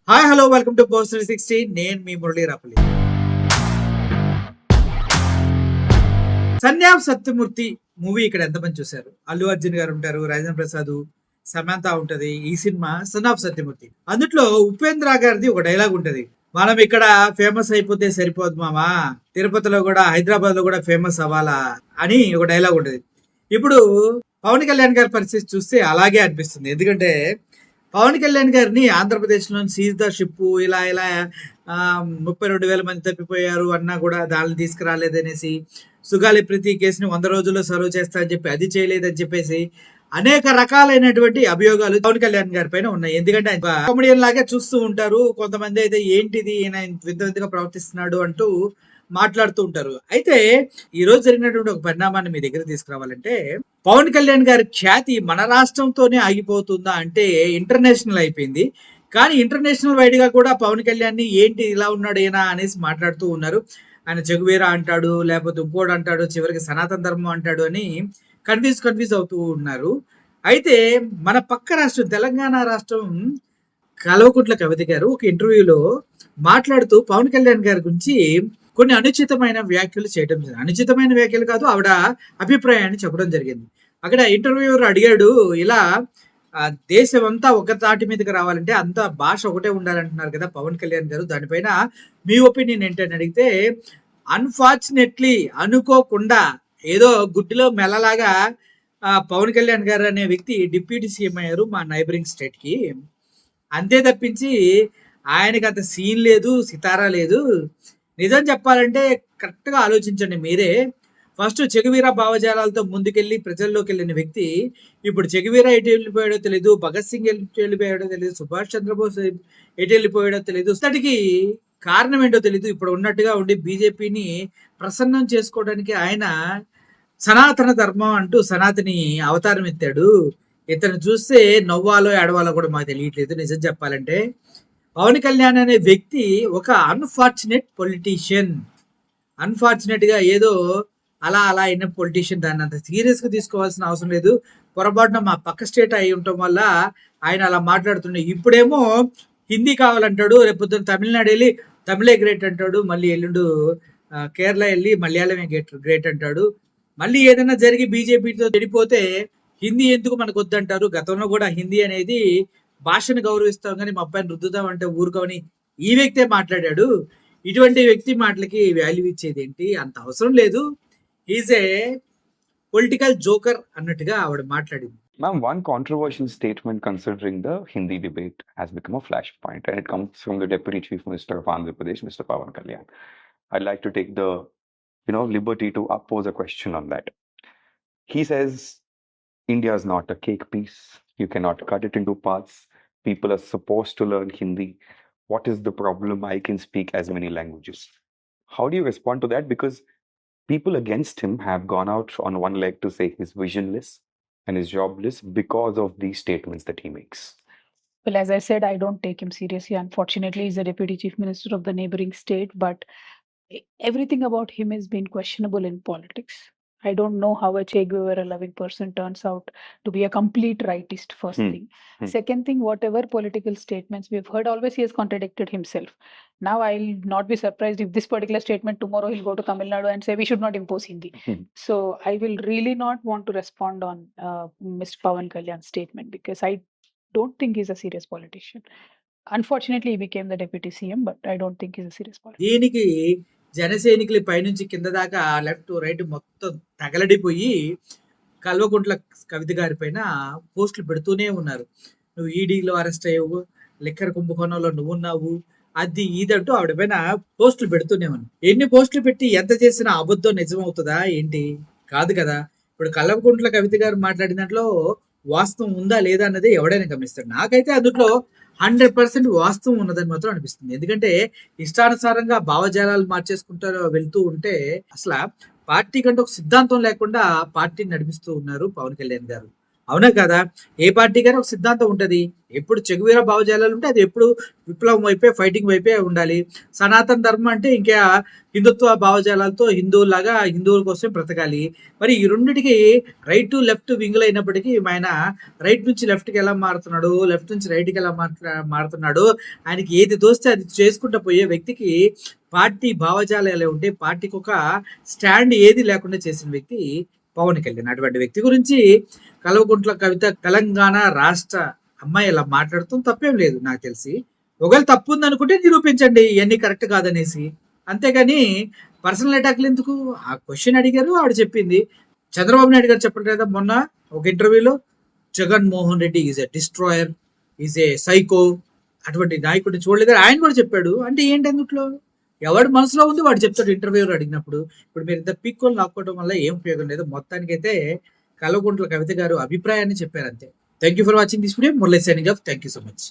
Hi hello welcome to post 360. నేను మీ Murali Rapalli. సన్యాం Satyamurthy movie ఇక్కడ ఎంతమంది చూశారు? అల్లు అర్జున్ గారు ఉంటారు, రాజేంద్ర ప్రసాద్, సమంత ఉంటది. ఈ సినిమా సన్ ఆఫ్ సత్యమూర్తి. అందుట్లో ఉపేంద్ర గారిది ఒక డైలాగ్ ఉంటది. మనం ఇక్కడ ఫేమస్ అయిపోతే సరిపోదు మామా, తిరుపతిలో కూడా హైదరాబాద్ లో కూడా ఫేమస్ అవ్వాలా అని ఒక డైలాగ్ ఉంటది. ఇప్పుడు పవన్ కళ్యాణ్ గారి పరిస్థితి చూస్తే అలాగే అనిపిస్తుంది. ఎందుకంటే పవన్ కళ్యాణ్ గారిని ఆంధ్రప్రదేశ్‌లోని సీజ్ ద షిప్ ఇలా ఇలా 32,000 మంది తప్పిపోయారు అన్నా కూడా దాన్ని తీసుకురాలేదనేసి, సుగాలి ప్రీతి కేసుని 100 రోజుల్లో సర్వ్ చేస్తా అని చెప్పి అది చేయలేదని చెప్పేసి అనేక రకాలైనటువంటి అభియోగాలు పవన్ కళ్యాణ్ గారి పైన ఉన్నాయి. ఎందుకంటే ఆయన కామెడియన్ లాగే చూస్తూ ఉంటారు. కొంతమంది అయితే ఏంటిది ఈయన వింత వింతగా ప్రవర్తిస్తున్నాడు అంటూ మాట్లాడుతూ ఉంటారు. అయితే ఈ రోజు జరిగినటువంటి ఒక పరిణామాన్ని మీ దగ్గర తీసుకురావాలంటే, పవన్ కళ్యాణ్ గారి ఖ్యాతి మన రాష్ట్రంతోనే ఆగిపోతుందా అంటే ఇంటర్నేషనల్ అయిపోయింది. కానీ ఇంటర్నేషనల్ వైడ్ గా కూడా పవన్ కళ్యాణ్ ని ఏంటి ఇలా ఉన్నాడు ఈయన అనేసి మాట్లాడుతూ ఉన్నారు. ఆయన చెగువీరా అంటాడు, లేకపోతే ఇంకోడు అంటాడు, చివరికి సనాతన ధర్మం అంటాడు అని కన్ఫ్యూజ్ అవుతూ ఉన్నారు. అయితే మన పక్క రాష్ట్రం తెలంగాణ రాష్ట్రం కల్వకుంట్ల కవిత గారు ఒక ఇంటర్వ్యూలో మాట్లాడుతూ పవన్ కళ్యాణ్ గారి గురించి కొన్ని అనుచితమైన వ్యాఖ్యలు చేయడం జరిగింది. అనుచితమైన వ్యాఖ్యలు కాదు, ఆవిడ అభిప్రాయాన్ని చెప్పడం జరిగింది. అక్కడ ఇంటర్వ్యూవర్ అడిగాడు, ఇలా దేశం అంతా ఒక తాటి మీదకి రావాలంటే అంత భాష ఒకటే ఉండాలంటున్నారు కదా పవన్ కళ్యాణ్ గారు, దానిపైన మీ ఒపీనియన్ ఏంటని అడిగితే, అన్ఫార్చునేట్లీ అనుకోకుండా ఏదో గుడ్డిలో మెల్లలాగా పవన్ కళ్యాణ్ గారు అనే వ్యక్తి డిప్యూటీ సీఎం అయ్యారు మా నైబరింగ్ స్టేట్ కి. అంతే తప్పించి ఆయనకి అంత సీన్ లేదు, సితారా లేదు. నిజం చెప్పాలంటే కరెక్ట్‌గా ఆలోచించండి మీరే. ఫస్ట్ చెగువీర భావజాలాలతో ముందుకెళ్ళి ప్రజల్లోకి వెళ్ళిన వ్యక్తి, ఇప్పుడు చెగువీర ఎటు వెళ్ళిపోయాడో తెలీదు, భగత్ సింగ్ ఎటు వెళ్ళిపోయాడో తెలీదు, సుభాష్ చంద్రబోస్ ఎటు వెళ్ళిపోయాడో తెలీదు. అంతటికి కారణం ఏంటో తెలీదు. ఇప్పుడు ఉన్నట్టుగా ఉండి బీజేపీని ప్రసన్నం చేసుకోవడానికి ఆయన సనాతన ధర్మం అంటూ సనాతని అవతారం ఎత్తాడు. ఇతను చూస్తే నవ్వాలో ఏడవాలో కూడా మాకు తెలియట్లేదు నిజం చెప్పాలంటే. పవన్ కళ్యాణ్ అనే వ్యక్తి ఒక అన్ఫార్చునేట్ పొలిటీషియన్. అన్ఫార్చునేట్ గా ఏదో అలా అలా అయిన పొలిటీషియన్, దాన్ని అంత సీరియస్ గా తీసుకోవాల్సిన అవసరం లేదు. పొరపాటున మా పక్క స్టేట్ అయి ఉండటం వల్ల ఆయన అలా మాట్లాడుతుండే. ఇప్పుడేమో హిందీ కావాలంటాడు, రేపు తమిళనాడు వెళ్ళి తమిళే గ్రేట్ అంటాడు, మళ్ళీ ఎల్లుండు కేరళ వెళ్ళి మలయాళమే గ్రేట్ అంటాడు. మళ్ళీ ఏదైనా జరిగి బీజేపీతో చెడిపోతే హిందీ ఎందుకు మనకు వద్దంటారు. గతంలో కూడా హిందీ అనేది భాషను గౌరవిస్తాం కానీ మా పైన రుద్దుతాం అంటే ఊరుకోని ఈ వ్యక్తే మాట్లాడాడు. ఇటువంటి వ్యక్తి మాటలకి వాల్యూ ఇచ్చేది ఏంటి, అంత అవసరం లేదు. ఈజ్ ఏ పొలిటికల్ జోకర్ అన్నట్టుగా ఆవిడ మాట్లాడింది. Ma'am, one controversial statement considering the Hindi debate has become a flashpoint, and it comes from the Deputy Chief Minister of Andhra Pradesh, Mr. Pawan Kalyan. I'd like to take the liberty to pose a question on that. He says India is not a cake piece. You cannot cut it into parts. People are supposed to learn Hindi. What is the problem? I can speak as many languages. How do you respond to that? Because people against him have gone out on one leg to say he's visionless and is jobless because of these statements that he makes. Well, as I said, I don't take him seriously. Unfortunately, he's the deputy chief minister of the neighboring state, but everything about him has been questionable in politics. I don't know how a Che Guevara loving person turns out to be a complete rightist, first thing. Second thing, whatever political statements we've heard, always he has contradicted himself. Now, I'll not be surprised if this particular statement tomorrow he'll go to Tamil Nadu and say we should not impose Hindi. So, I will really not want to respond on Mr. Pawan Kalyan's statement because I don't think he's a serious politician. Unfortunately, he became the deputy CM, but I don't think he's a serious politician. దీనికి జనసైనికులు పైనుంచి కింద దాకా left right మొత్తం తగలడిపోయి కల్వకుంట్ల కవిత గారి పైన పోస్టులు పెడుతూనే ఉన్నారు. నువ్వు ఈడీలో అరెస్ట్ అయ్యావు, లిక్కర్ కుంభకోణంలో నువ్వున్నావు, అది ఇదంటూ ఆవిడ పైన పోస్టులు పెడుతూనే ఉన్నారు. ఎన్ని పోస్టులు పెట్టి ఎంత చేసినా అబద్ధం నిజం అవుతుందా ఏంటి? కాదు కదా. ఇప్పుడు కల్వకుంట్ల కవిత గారు మాట్లాడిన దాంట్లో వాస్తవం ఉందా లేదా అన్నది ఎవడైనా గమనిస్తాడు. నాకైతే అందులో 100% వాస్తవం ఉన్నదని మాత్రం అనిపిస్తుంది. ఎందుకంటే ఇష్టానుసారంగా భావజాలాలు మార్చేసుకుంటూ వెళ్తూ ఉంటే అసలు పార్టీ కంటే ఒక సిద్ధాంతం లేకుండా పార్టీని నడిపిస్తూ ఉన్నారు పవన్ కళ్యాణ్ గారు. అవునా కదా? ఏ పార్టీకైనా ఒక సిద్ధాంతం ఉంటది. ఎప్పుడు చెగువీర భావజాలాలు ఉంటే అది ఎప్పుడు విప్లవం వైపే, ఫైటింగ్ వైపే ఉండాలి. సనాతన ధర్మం అంటే ఇంకా హిందుత్వ భావజాలాలతో హిందువుల్లాగా హిందువుల కోసం బ్రతకాలి. మరి ఈ రెండిటికి రైట్ టు లెఫ్ట్ వింగులు అయినప్పటికీ ఆయన రైట్ నుంచి లెఫ్ట్‌కి ఎలా మారుతున్నాడు, లెఫ్ట్ నుంచి రైట్‌కి ఎలా మారుతున్నాడు, ఆయనకి ఏది తోస్తే అది చేసుకుంటా పోయే వ్యక్తికి పార్టీ భావజాలాలే ఉంటే పార్టీకి ఒక స్టాండ్ ఏది లేకుండా చేసిన వ్యక్తి పవన్ కళ్యాణ్. అటువంటి వ్యక్తి గురించి కల్వకుంట్ల కవిత తెలంగాణ రాష్ట్ర అమ్మాయి ఇలా మాట్లాడటం తప్పేం లేదు నాకు తెలిసి. ఒకవేళ తప్పు ఉందనుకుంటే నిరూపించండి ఇయన్నీ కరెక్ట్ కాదనేసి. అంతేగాని పర్సనల్ అటాక్‌లు ఎందుకు? ఆ క్వెషన్ అడిగారు, ఆవిడ చెప్పింది. చంద్రబాబు నాయుడు గారు చెప్పారు కదా మొన్న ఒక ఇంటర్వ్యూలో, Jaganmohan Reddy is a destroyer, is a psycho, అటువంటి నాయకుడిని చూడలేదని ఆయన కూడా చెప్పాడు. అంటే ఏంటి అందుట్లో? ఎవడి మనసులో ఉంది వాడు చెప్తాడు ఇంటర్వ్యూలో అడిగినప్పుడు. ఇప్పుడు మీరింత పీక్కోని లాక్కోవడం వల్ల ఏం ఉపయోగం లేదు. మొత్తానికైతే కల్వకుంట్ల కవిత గారు అభిప్రాయాన్ని చెప్పారంతే. Thank you for watching this video. Murali signing off. Thank you so much.